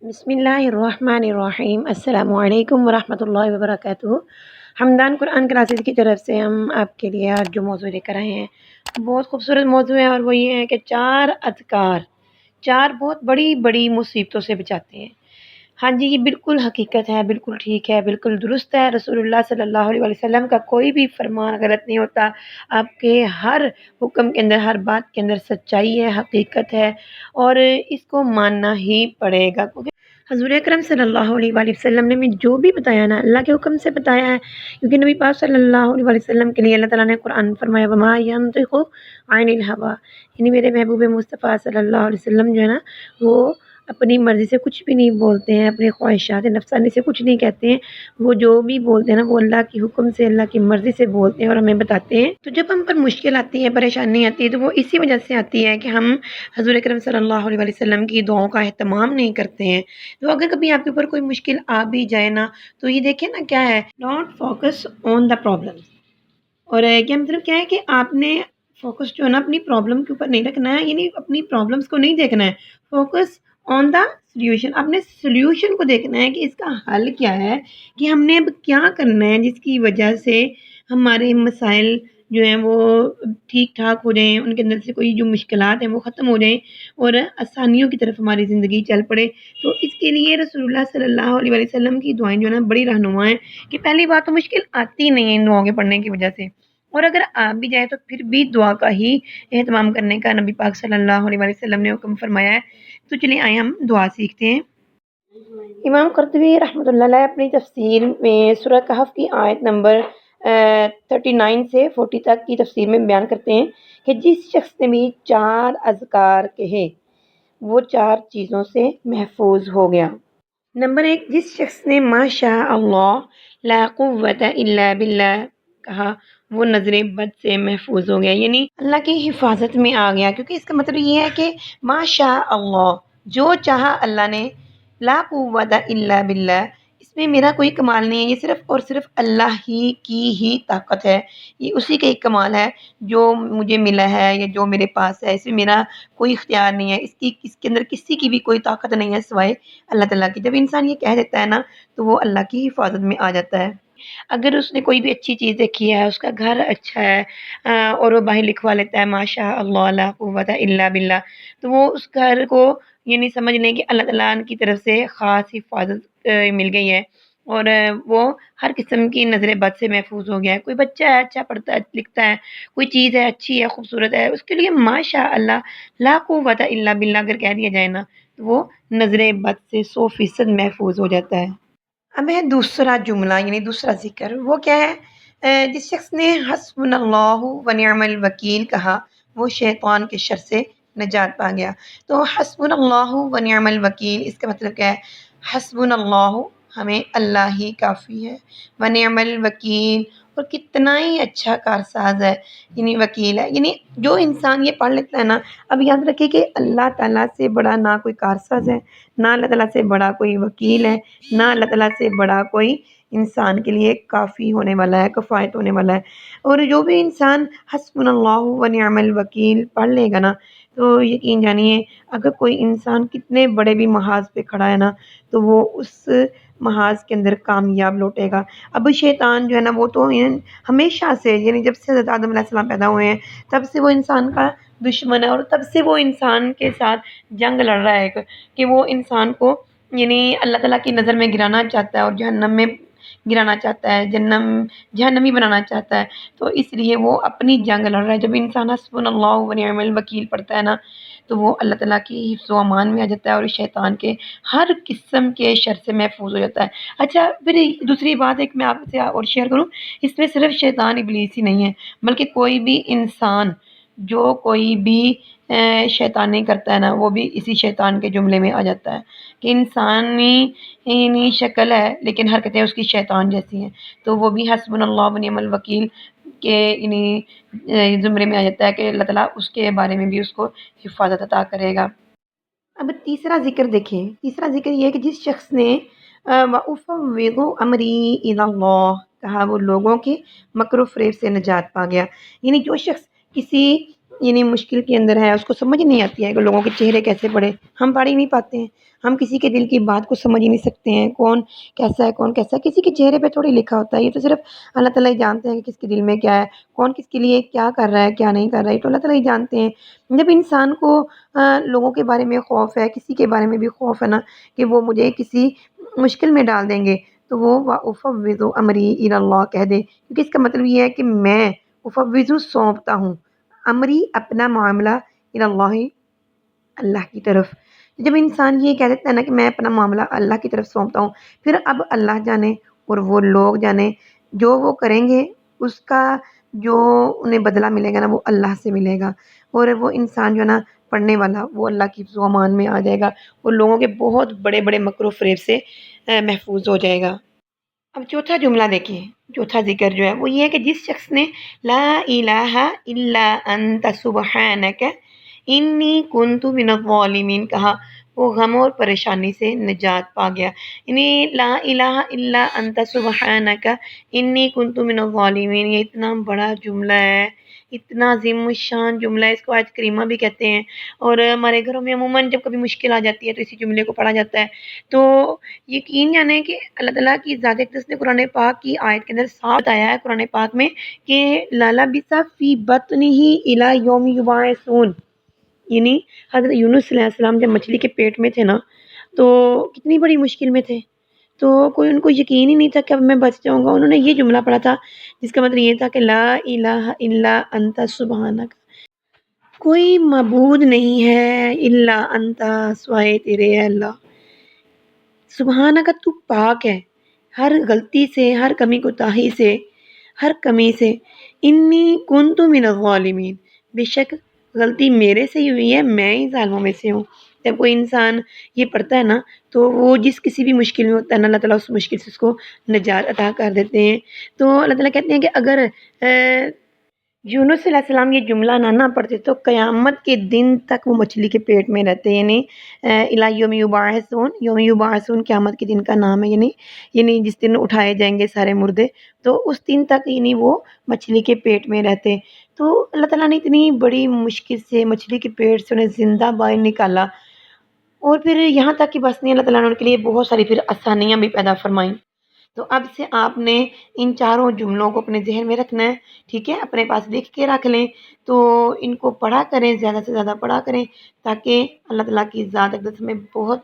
بسم اللہ الرحمن الرحیم، السلام علیکم ورحمۃ اللہ وبرکاتہ۔ حمدان قرآن کلاسز کی طرف سے ہم آپ کے لیے آج جو موضوع لے کر آئے ہیں بہت خوبصورت موضوع ہے، اور وہ یہ ہے کہ 4 اذکار بہت بڑی بڑی مصیبتوں سے بچاتے ہیں۔ ہاں جی، یہ بالکل حقیقت ہے، بالکل ٹھیک ہے، بالکل درست ہے۔ رسول اللہ صلی اللہ علیہ وسلم کا کوئی بھی فرمان غلط نہیں ہوتا۔ آپ کے ہر حکم کے اندر، ہر بات کے اندر سچائی ہے، حقیقت ہے، اور اس کو ماننا ہی پڑے گا، کیونکہ حضور اکرم صلی اللہ علیہ وآلہ وسلم نے ہمیں جو بھی بتایا نا، اللہ کے حکم سے بتایا ہے، کیونکہ نبی پاک صلی اللہ علیہ وآلہ وسلم کے لیے اللہ تعالیٰ نے قرآن فرمایا وما ینطق عن الہوا، یعنی میرے محبوب مصطفیٰ صلی اللہ علیہ وسلم جو ہے نا، وہ اپنی مرضی سے کچھ بھی نہیں بولتے ہیں، اپنے خواہشات نفسانی سے کچھ نہیں کہتے ہیں۔ وہ جو بھی بولتے ہیں نا، وہ اللہ کی حکم سے، اللہ کی مرضی سے بولتے ہیں اور ہمیں بتاتے ہیں۔ تو جب ہم پر مشکل آتی ہے، پریشانی آتی ہے، تو وہ اسی وجہ سے آتی ہے کہ ہم حضور اکرم صلی اللہ علیہ وآلہ وسلم کی دعاؤں کا اہتمام نہیں کرتے ہیں۔ تو اگر کبھی آپ کے اوپر کوئی مشکل آ بھی جائے نا، تو یہ دیکھیں نا کیا ہے، don't focus on the problem, اور کیا مطلب کیا ہے کہ آپ نے فوکس جو ہے نا اپنی پرابلم کے اوپر نہیں رکھنا ہے، یعنی اپنی پرابلمس کو نہیں دیکھنا ہے، فوکس آن دا سلیوشن، آپ نے سلیوشن کو دیکھنا ہے کہ اس کا حل کیا ہے، کہ ہم نے اب کیا کرنا ہے جس کی وجہ سے ہمارے مسائل جو ہیں وہ ٹھیک ٹھاک ہو جائیں، ان کے اندر سے کوئی جو مشکلات ہیں وہ ختم ہو جائیں اور آسانیوں کی طرف ہماری زندگی چل پڑے۔ تو اس کے لیے رسول اللہ صلی اللہ علیہ وآلہ وسلم کی دعائیں جو ہے نا بڑی رہنما ہیں، کہ پہلی بات تو مشکل آتی نہیں ہے ان دعاؤں کے پڑھنے کی وجہ سے، اور اگر آپ بھی جائے تو پھر بھی دعا کا ہی اہتمام کرنے کا نبی پاک صلی اللہ علیہ وآلہ وسلم نے حکم فرمایا ہے۔ تو چلیے آئے ہم دعا سیکھتے ہیں۔ امام قرطبی رحمۃ اللہ علیہ اپنی تفسیر میں سورہ کہف کی آیت نمبر 39 سے 40 تک کی تفسیر میں بیان کرتے ہیں کہ جس شخص نے بھی 4 اذکار کہے وہ 4 چیزوں سے محفوظ ہو گیا۔ نمبر 1، جس شخص نے ما شاء اللہ لا قوت الا باللہ کہا وہ نظر بد سے محفوظ ہو گیا، یعنی اللہ کی حفاظت میں آ گیا، کیونکہ اس کا مطلب یہ ہے کہ ما شاء اللہ، جو چاہا اللہ نے، لا قوت الا باللہ، اس میں میرا کوئی کمال نہیں ہے، یہ صرف اور صرف اللہ ہی کی ہی طاقت ہے، یہ اسی کا ایک کمال ہے جو مجھے ملا ہے یا جو میرے پاس ہے، اس میں میرا کوئی اختیار نہیں ہے، اس کے اندر کسی کی بھی کوئی طاقت نہیں ہے سوائے اللہ تعالیٰ کی۔ جب انسان یہ کہہ دیتا ہے نا، تو وہ اللہ کی حفاظت میں آ جاتا ہے۔ اگر اس نے کوئی بھی اچھی چیز دیکھی ہے، اس کا گھر اچھا ہے، اور وہ باہر لکھوا لیتا ہے ماشاء اللہ لا قوت الا باللہ، تو وہ اس گھر کو یعنی سمجھ لیں کہ اللہ تعالیٰ کی طرف سے خاص حفاظت مل گئی ہے، اور وہ ہر قسم کی نظر بد سے محفوظ ہو گیا ہے۔ کوئی بچہ ہے، اچھا پڑھتا ہے، لکھتا ہے، کوئی چیز ہے اچھی ہے، خوبصورت ہے، اس کے لیے ماشاء اللہ لا قوت الا باللہ اگر کہہ دیا جائے نا، تو وہ نظر بد سے 100% محفوظ ہو جاتا ہے۔ اب ہے دوسرا جملہ، یعنی دوسرا ذکر، وہ کیا ہے؟ جس شخص نے حسبنا اللہ و نعم الوکیل کہا وہ شیطان کے شر سے نجات پا گیا۔ تو حسبنا اللہ و نعم الوکیل، اس کا مطلب کیا ہے؟ حسبنا اللہ، ہمیں اللہ ہی کافی ہے، و نعم الوکیل، اور کتنا ہی اچھا کارساز ہے، یعنی وکیل ہے، یعنی جو انسان یہ پڑھ لیتا ہے نا، اب یاد رکھے کہ اللہ تعالیٰ سے بڑا نہ کوئی کارساز ہے، نہ اللہ تعالیٰ سے بڑا کوئی وکیل ہے، نہ اللہ تعالیٰ سے بڑا کوئی انسان کے لیے کافی ہونے والا ہے، کفایت ہونے والا ہے۔ اور جو بھی انسان حسبنا اللہ و نعم الوکیل پڑھ لے گا نا، تو یقین جانیے اگر کوئی انسان کتنے بڑے بھی محاذ پہ کھڑا ہے نا، تو وہ اس محاذ کے اندر کامیاب لوٹے گا۔ اب شیطان جو ہے نا، وہ تو ہمیشہ سے، یعنی جب سے حضرت آدم علیہ السلام پیدا ہوئے ہیں تب سے وہ انسان کا دشمن ہے، اور تب سے وہ انسان کے ساتھ جنگ لڑ رہا ہے کہ وہ انسان کو یعنی اللہ تعالیٰ کی نظر میں گرانا چاہتا ہے اور جہنم میں گرانا چاہتا ہے، جہنمی بنانا چاہتا ہے۔ تو اس لیے وہ اپنی جنگ لڑ رہا ہے۔ جب انسان حسبنا اللہ و نعم الوکیل پڑھتا ہے نا، تو وہ اللہ تعالیٰ کی حفظ و امان میں آ جاتا ہے اور شیطان کے ہر قسم کے شر سے محفوظ ہو جاتا ہے۔ اچھا، پھر دوسری بات ایک میں آپ سے اور شیئر کروں، اس میں صرف شیطان ابلیس ہی نہیں ہے، بلکہ کوئی بھی انسان جو کوئی بھی شیطانی کرتا ہے نا، وہ بھی اسی شیطان کے جملے میں آ جاتا ہے، کہ انسانی شکل ہے لیکن حرکتیں اس کی شیطان جیسی ہیں، تو وہ بھی حسبنا اللہ و نعم الوکیل کے زمرے میں آ جاتا ہے، کہ اللہ تعالیٰ اس کے بارے میں بھی اس کو حفاظت عطا کرے گا۔ اب تیسرا ذکر دیکھیں، تیسرا ذکر یہ ہے کہ جس شخص نے وَأُفَوِّضُ أَمْرِي إِلَى اللَّهِ کہا وہ لوگوں کے مکر و فریب سے نجات پا گیا، یعنی جو شخص کسی یعنی مشکل کے اندر ہے، اس کو سمجھ نہیں آتی ہے کہ لوگوں کے چہرے کیسے پڑھے، ہم پڑھ ہی نہیں پاتے ہیں، ہم کسی کے دل کی بات کو سمجھ ہی نہیں سکتے ہیں، کون کیسا ہے کون کیسا ہے، کسی کے چہرے پہ تھوڑی لکھا ہوتا ہے، یہ تو صرف اللہ تعالیٰ ہی جانتے ہیں کہ کس کے دل میں کیا ہے، کون کس کے لیے کیا کر رہا ہے کیا نہیں کر رہا ہے، یہ تو اللہ تعالیٰ ہی جانتے ہیں۔ جب انسان کو لوگوں کے بارے میں خوف ہے، کسی کے بارے میں بھی خوف ہے نا کہ وہ مجھے کسی مشکل میں ڈال دیں گے، تو وہ وَأُفَوِّضُ أَمْرِي إِلَى اللَّهِ کہہ دے، کیونکہ اس کا مطلب یہ ہے کہ میں افوض سونپتا ہوں امری اپنا معاملہ الی اللہ اللہ کی طرف۔ جب انسان یہ کہہ دیتا ہے نا کہ میں اپنا معاملہ اللہ کی طرف سونپتا ہوں، پھر اب اللہ جانے اور وہ لوگ جانے جو وہ کریں گے، اس کا جو انہیں بدلہ ملے گا نا وہ اللہ سے ملے گا، اور وہ انسان جو ہے نا پڑھنے والا وہ اللہ کی حفظ و امان میں آ جائے گا اور لوگوں کے بہت بڑے بڑے مکر و فریب سے محفوظ ہو جائے گا۔ اب چوتھا جملہ دیکھیے، چوتھا ذکر جو ہے وہ یہ ہے کہ جس شخص نے لا الہ الا انت سبحانک انی کنت من الظالمین کہا، وہ غم اور پریشانی سے نجات پا گیا۔ یعنی لا الہ الا انت سبحانک انی کنت من الظالمین، یہ اتنا بڑا جملہ ہے، اتنا عظیم الشان جملہ ہے، اس کو آیت کریمہ بھی کہتے ہیں، اور ہمارے گھروں میں عموماً جب کبھی مشکل آ جاتی ہے تو اسی جملے کو پڑھا جاتا ہے۔ تو یقین جانے کہ اللہ تعالیٰ کی ذات اقدس نے قرآن پاک کی آیت کے اندر صاف بتایا ہے قرآن پاک میں کہ لالا بسا فی بطنہ الی یوم یبعثون، یعنی حضرت یونس علیہ السلام جب مچھلی کے پیٹ میں تھے نا تو کتنی بڑی مشکل میں تھے، تو کوئی ان کو یقین ہی نہیں تھا کہ اب میں بچ جاؤں گا، انہوں نے یہ جملہ پڑھا تھا جس کا مطلب یہ تھا کہ لا الہ الا انت سبحانک، کوئی معبود نہیں ہے الا انت سوائے تیرے اے اللہ، سبحانہ کا تو پاک ہے ہر غلطی سے، ہر کمی کوتاہی سے، ہر کمی سے، انی کنت من الظالمین، بے شک غلطی میرے سے ہی ہوئی ہے، میں ہی ظالموں میں سے ہوں۔ جب کوئی انسان یہ پڑھتا ہے نا تو وہ جس کسی بھی مشکل میں ہوتا ہے نا اللہ تعالیٰ اس مشکل سے اس کو نجات عطا کر دیتے ہیں۔ تو اللہ تعالیٰ کہتے ہیں کہ اگر یونس علیہ السلام یہ جملہ نہ پڑھتے تو قیامت کے دن تک وہ مچھلی کے پیٹ میں رہتے، یعنی الی یوم یبعثون، یوم یبعثون قیامت کے دن کا نام ہے، یعنی جس دن اٹھائے جائیں گے سارے مردے، تو اس دن تک یعنی وہ مچھلی کے پیٹ میں رہتے۔ تو اللہ تعالیٰ نے اتنی بڑی مشکل سے مچھلی کے پیٹ سے انہیں زندہ باہر نکالا، اور پھر یہاں تک کہ بس نہیں، اللہ تعالیٰ نے ان کے لیے بہت ساری پھر آسانیاں بھی پیدا فرمائیں۔ تو اب سے آپ نے ان چاروں جملوں کو اپنے ذہن میں رکھنا ہے، ٹھیک ہے، اپنے پاس لکھ کے رکھ لیں، تو ان کو پڑھا کریں، زیادہ سے زیادہ پڑھا کریں، تاکہ اللہ تعالیٰ کی ذات اقدس میں بہت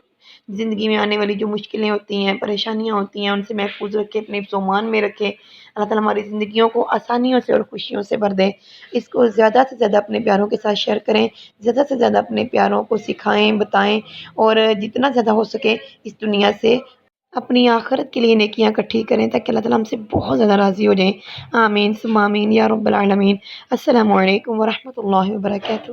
زندگی میں آنے والی جو مشکلیں ہوتی ہیں، پریشانیاں ہوتی ہیں، ان سے محفوظ رکھے، اپنے حفظ و امان میں رکھے، اللہ تعالیٰ ہماری زندگیوں کو آسانیوں سے اور خوشیوں سے بھر دے۔ اس کو زیادہ سے زیادہ اپنے پیاروں کے ساتھ شیئر کریں، زیادہ سے زیادہ اپنے پیاروں کو سکھائیں، بتائیں، اور جتنا زیادہ ہو سکے اس دنیا سے اپنی آخرت کے لیے نیکیاں اکٹھی کریں تاکہ اللہ تعالیٰ ہم سے بہت زیادہ راضی ہو جائیں۔ آمین ثم آمین یا رب العالمین۔ السلام علیکم ورحمۃ اللہ وبرکاتہ۔